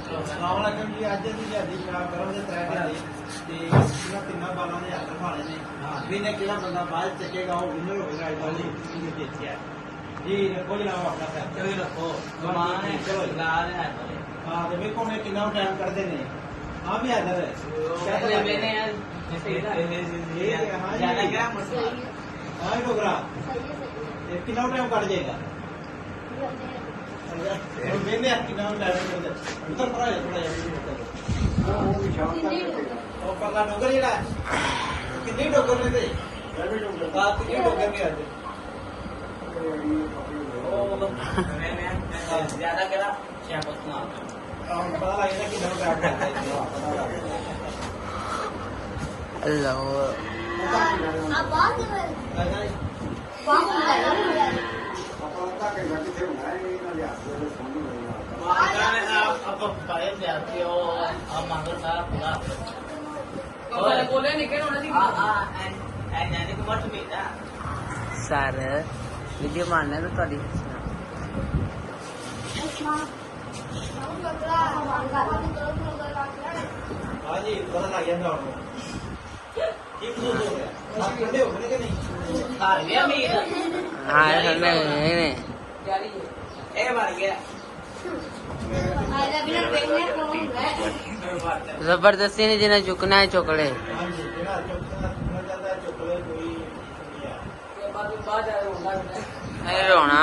ਸਲਾਮੁਅਲੈਕੁਮ ਜੀ। ਅੱਜ ਦੀ ਦਿਹਾੜੀ ਖਰਾਬ ਕਰੋ ਤੇ ਤਰੇ ਦਿਹਾੜੀ ਤੇ ਇਹਨਾਂ ਤਿੰਨਾਂ ਬਾਲਾਂ ਦੇ ਹੱਥ ਰਖਾਣੇ ਨੇ ਵੀ ਨੇ ਕਿਹੜਾ ਬੰਦਾ ਬਾਅਦ ਚੱਕੇਗਾ ਉਹ ਵਿਨਰ ਹੋਵੇਗਾ। ਇਦਾਂ ਦੀ ਚੀਜ਼ ਦੇਖਿਆ ਜੀ। ਰੱਖੋ ਜਨਾਬ ਆਪਣਾ ਖਰਚਾ ਵੀ ਰੱਖੋ। ਸਮਾਨ ਹੈ ਚਲੋ ਲਾ ਰਿਹਾ ਹੈ। ਹਾਂ ਤੇ ਵੇਖੋ ਨੇ ਕਿੰਨਾ ਟਾਈਮ ਕੱਢਦੇ ਨੇ। ਹਾਂ ਵੀ ਆਦਰ ਹੈ ਕਹਿੰਦੇ ਮੈਨੇ ਯਾਰ ਜ਼ਿਆਦਾ ਗ੍ਰਾਮ ਹਾਂ ਡੋਗਰਾ ਕਿੰਨਾ ਟਾਈਮ ਕੱਢ ਜਾਏਗਾ। मैंने आपकी नाम उधर थोड़ा परला डोगर जरा कितने डोगर में थे कितने डोगर में आते ज्यादा करा पता लगेगा कि हेलो सर वीडियो मारना तो थोड़ी हाँ जी पता लग गया ठंडे हो गए कि नहीं हाँ ठंडे जबरदस्ती नहीं जिन्हें चुकना है चुकले रोना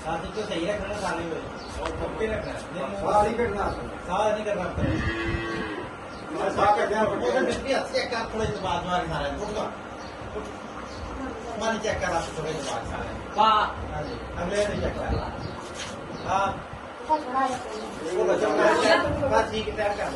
साथ तो सही रखना सारे हुए और पक्के रखना साथ नहीं करना चेक कर थोड़े बाद में सारे मानी चेक कर थोड़े बाद सारे अगले चेक कर हाँ बस ठीक है तैयार कर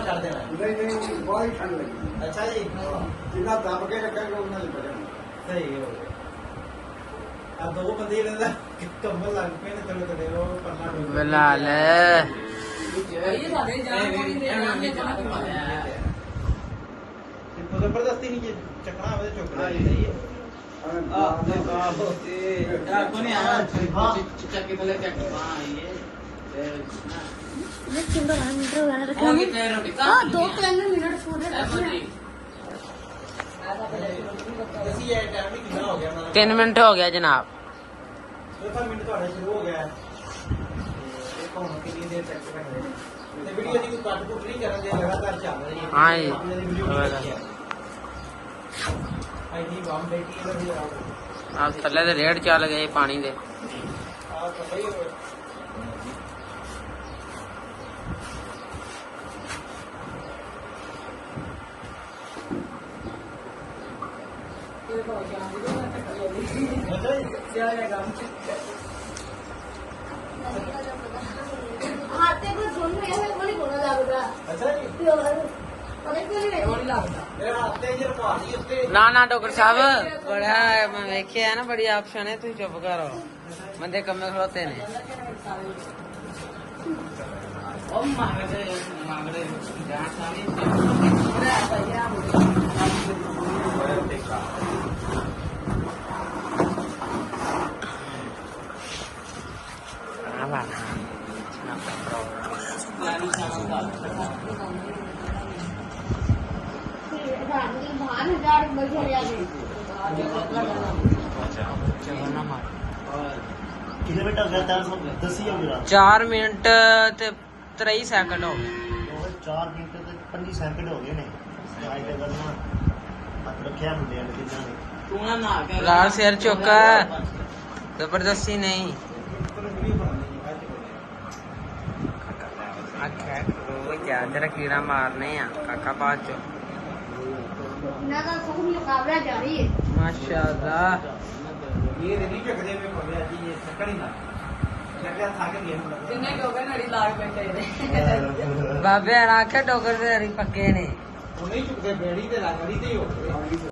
कर देना नहीं बहुत ठंड लगी। अच्छा जी जितना दब के रखेगा उतना सही हो गया। अब दो बंदे कम्बल लग पे थोड़े थोड़े वो पन्ना बिलाल जबरदस्ती नहीं चकना चुकना चाहिए। तीन मिनट हो गया जनाब। मिनट थोड़ा शुरू हो गया वीडियो की कट कुट नहीं कर लगातार चल रही है। हाँ जी आप थले दे रेड चल गए पानी दे ना ना डॉक्टर साहब बड़ा मैं वेखे है ना बड़ी ऑप्शन है। तुम चुप करो बंदे कमे खड़ोते ने किलोमीटर 4 मिनट 23 सैकंड हो गए। 4 मिनट 25 सैकंड हो गए ने लाल सिर चुका जबरदस्ती नहीं तेरा कीड़ा मारने काका बाद चो माशाल्लाह ये नहीं चकदे में पड़े जी ये चक्कर ही ना चक्कर खा के गेम जिन्ने डोगर नड़ी लाग बैठे ने बाबे आखे डोगर से हरी पक्के ने वो नहीं चुकते बेड़ी ते लागड़ी ते ही हो